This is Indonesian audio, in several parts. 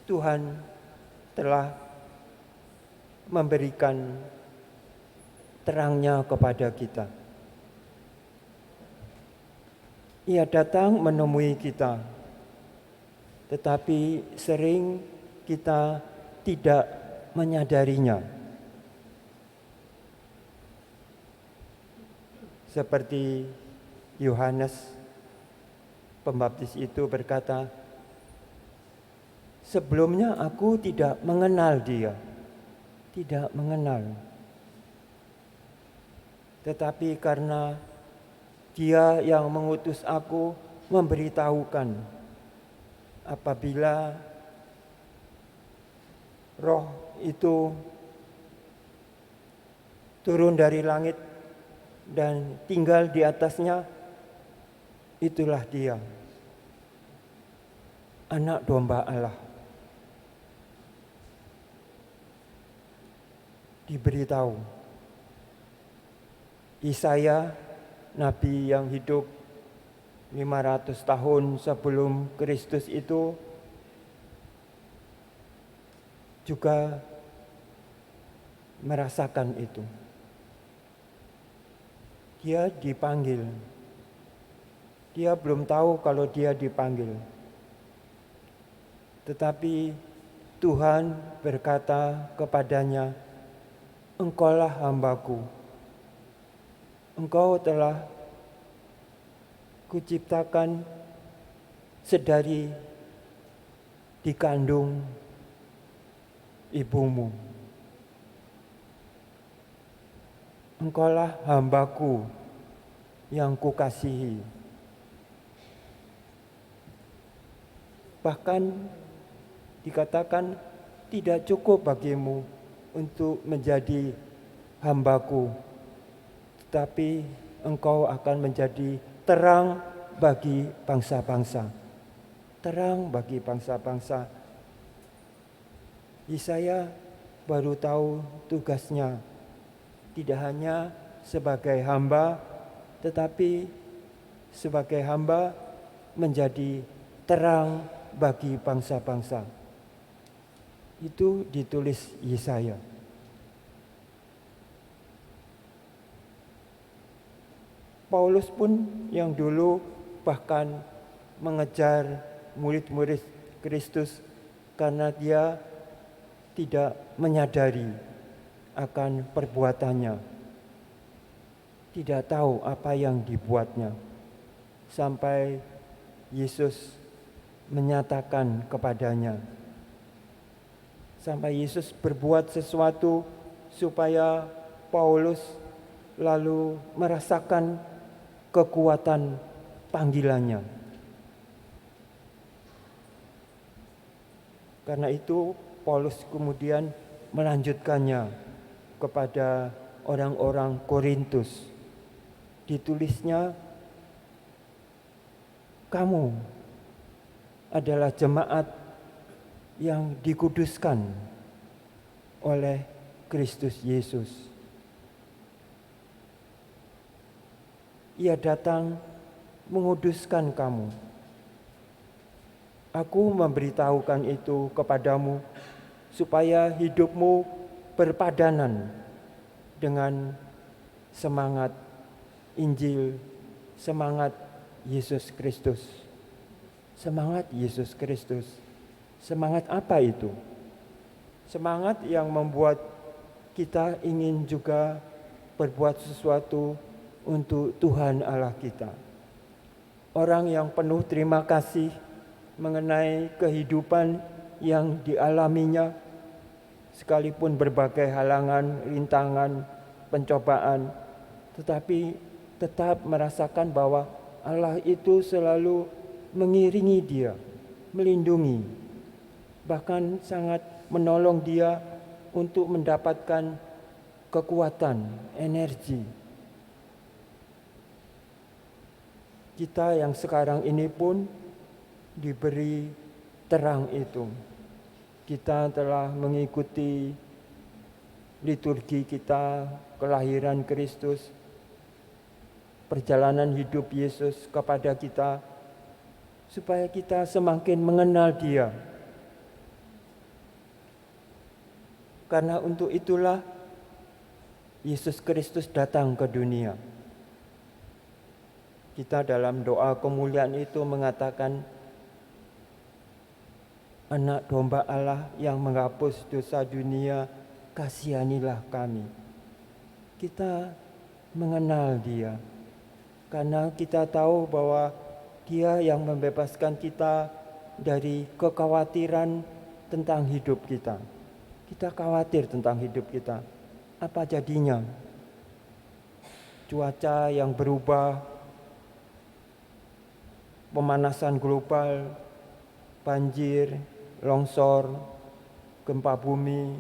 Tuhan telah memberikan terang-Nya kepada kita. Ia datang menemui kita, tetapi sering kita tidak menyadarinya. Seperti Yohanes Pembaptis itu berkata, sebelumnya aku tidak mengenal dia, tidak mengenal. Tetapi karena Dia yang mengutus aku memberitahukan, apabila Roh itu turun dari langit dan tinggal di atasnya, itulah Dia, Anak Domba Allah. Diberitahu. Yesaya, nabi yang hidup 500 tahun sebelum Kristus itu juga merasakan itu. Dia dipanggil. Dia belum tahu kalau dia dipanggil. Tetapi Tuhan berkata kepadanya, engkaulah hambaku. Engkau telah kuciptakan sedari dikandung ibumu. Engkaulah hambaku yang kukasihi. Bahkan dikatakan tidak cukup bagimu untuk menjadi hambaku, tetapi engkau akan menjadi terang bagi bangsa-bangsa. Terang bagi bangsa-bangsa. Yesaya baru tahu tugasnya, tidak hanya sebagai hamba, tetapi sebagai hamba menjadi terang bagi bangsa-bangsa. Itu ditulis Yesaya. Paulus pun yang dulu bahkan mengejar murid-murid Kristus karena dia tidak menyadari akan perbuatannya. Tidak tahu apa yang dibuatnya. Sampai Yesus menyatakan kepadanya. Sampai Yesus berbuat sesuatu supaya Paulus lalu merasakan kekuatan panggilannya. Karena itu Paulus kemudian melanjutkannya kepada orang-orang Korintus. Ditulisnya, kamu adalah jemaat yang dikuduskan oleh Kristus Yesus. Ia datang menguduskan kamu. Aku memberitahukan itu kepadamu supaya hidupmu berpadanan dengan semangat Injil, semangat Yesus Kristus. Semangat Yesus Kristus. Semangat apa itu? Semangat yang membuat kita ingin juga berbuat sesuatu untuk Tuhan Allah kita. Orang yang penuh terima kasih mengenai kehidupan yang dialaminya, sekalipun berbagai halangan, rintangan, pencobaan, tetapi tetap merasakan bahwa Allah itu selalu mengiringi dia, melindungi, bahkan sangat menolong dia untuk mendapatkan kekuatan, energi. Kita yang sekarang ini pun diberi terang itu. Kita telah mengikuti liturgi kita, kelahiran Kristus, perjalanan hidup Yesus kepada kita, supaya kita semakin mengenal Dia. Karena untuk itulah Yesus Kristus datang ke dunia. Kita dalam doa kemuliaan itu mengatakan, Anak domba Allah yang menghapus dosa dunia, kasihanilah kami. Kita mengenal Dia, karena kita tahu bahwa Dia yang membebaskan kita dari kekhawatiran tentang hidup kita. Kita khawatir tentang hidup kita. Apa jadinya? Cuaca yang berubah, pemanasan global, banjir, longsor, gempa bumi,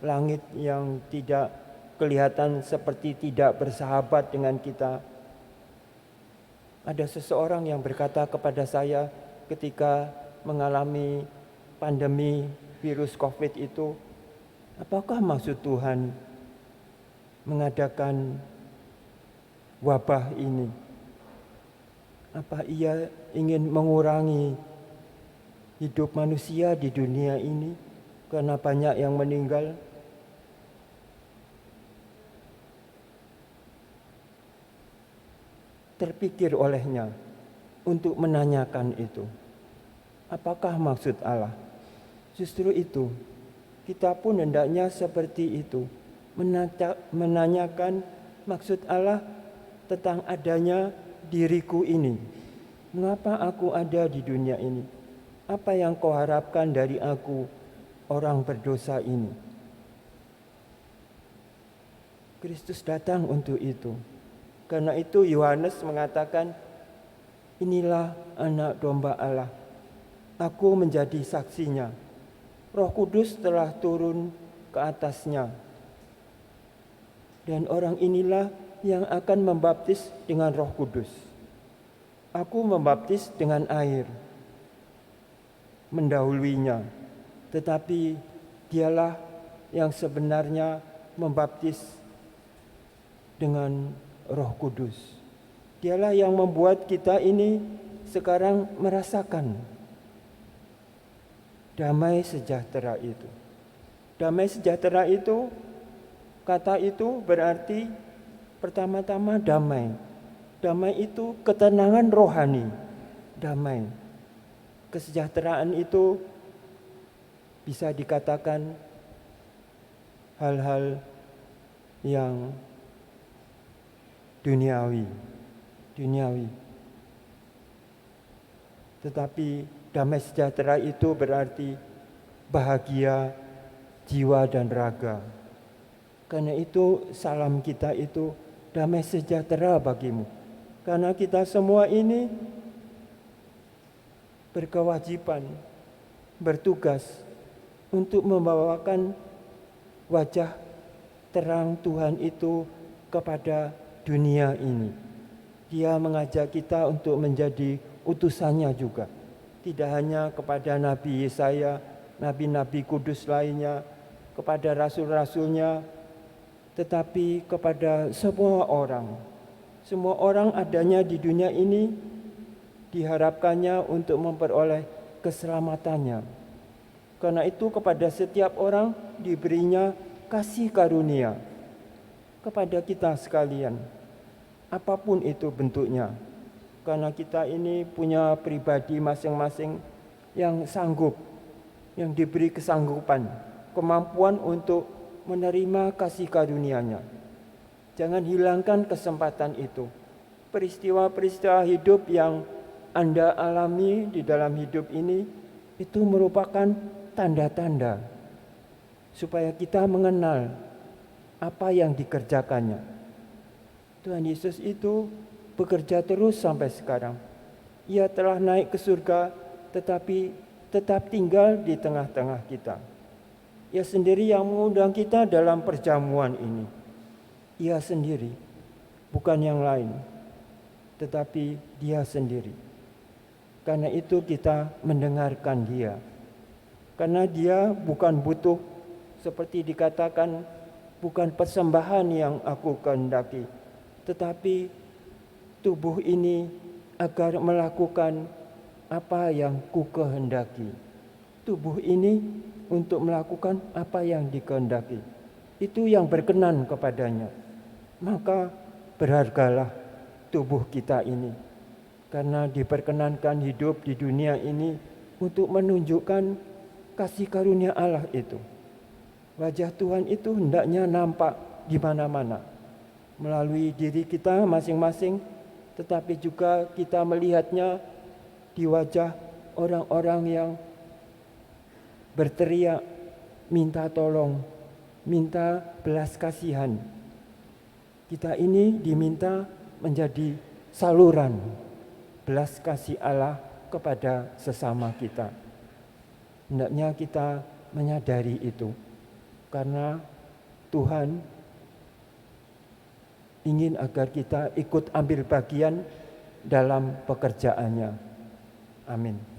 langit yang tidak kelihatan seperti tidak bersahabat dengan kita. Ada seseorang yang berkata kepada saya ketika mengalami pandemi virus COVID itu, apakah maksud Tuhan mengadakan wabah ini? Apa Ia ingin mengurangi hidup manusia di dunia ini karena banyak yang meninggal? Terpikir olehnya untuk menanyakan itu. Apakah maksud Allah? Justru itu, kita pun hendaknya seperti itu, menanyakan maksud Allah tentang adanya diriku ini. Mengapa aku ada di dunia ini? Apa yang kau harapkan dari aku, orang berdosa ini? Kristus datang untuk itu. Karena itu Yohanes mengatakan, inilah anak domba Allah. Aku menjadi saksinya. Roh Kudus telah turun ke atasnya. Dan orang inilah yang akan membaptis dengan Roh Kudus. Aku membaptis dengan air, mendahuluinya. Tetapi dialah yang sebenarnya membaptis dengan Roh Kudus. Dialah yang membuat kita ini sekarang merasakan damai sejahtera itu. Damai sejahtera itu, kata itu berarti pertama-tama damai. Damai itu ketenangan rohani. Damai. Kesejahteraan itu bisa dikatakan hal-hal yang duniawi. Tetapi damai sejahtera itu berarti bahagia jiwa dan raga. Karena itu salam kita itu damai sejahtera bagimu. Karena kita semua ini berkewajiban, bertugas untuk membawakan wajah terang Tuhan itu kepada dunia ini. Dia mengajak kita untuk menjadi utusannya juga. Tidak hanya kepada Nabi Yesaya, nabi-nabi kudus lainnya, kepada rasul-rasulnya, tetapi kepada semua orang. Semua orang adanya di dunia ini diharapkannya untuk memperoleh keselamatannya. Karena itu kepada setiap orang diberinya kasih karunia kepada kita sekalian, apapun itu bentuknya. Karena kita ini punya pribadi masing-masing yang sanggup, yang diberi kesanggupan, kemampuan untuk menerima kasih karunia-Nya. Jangan hilangkan kesempatan itu. Peristiwa-peristiwa hidup yang Anda alami di dalam hidup ini itu merupakan tanda-tanda supaya kita mengenal apa yang dikerjakannya. Tuhan Yesus itu bekerja terus sampai sekarang. Ia telah naik ke surga, tetapi tetap tinggal di tengah-tengah kita. Ia sendiri yang mengundang kita dalam perjamuan ini. Ia sendiri, bukan yang lain, tetapi Dia sendiri. Karena itu kita mendengarkan Dia. Karena Dia bukan butuh, seperti dikatakan, bukan persembahan yang aku kehendaki, tetapi tubuh ini agar melakukan apa yang ku kehendaki. Tubuh ini untuk melakukan apa yang dikehendaki. Itu yang berkenan kepadanya. Maka berhargalah tubuh kita ini, karena diperkenankan hidup di dunia ini untuk menunjukkan kasih karunia Allah itu. Wajah Tuhan itu hendaknya nampak di mana-mana, melalui diri kita masing-masing, tetapi juga kita melihatnya di wajah orang-orang yang berteriak, minta tolong, minta belas kasihan. Kita ini diminta menjadi saluran belas kasih Allah kepada sesama kita. Hendaknya kita menyadari itu, karena Tuhan ingin agar kita ikut ambil bagian dalam pekerjaannya. Amin.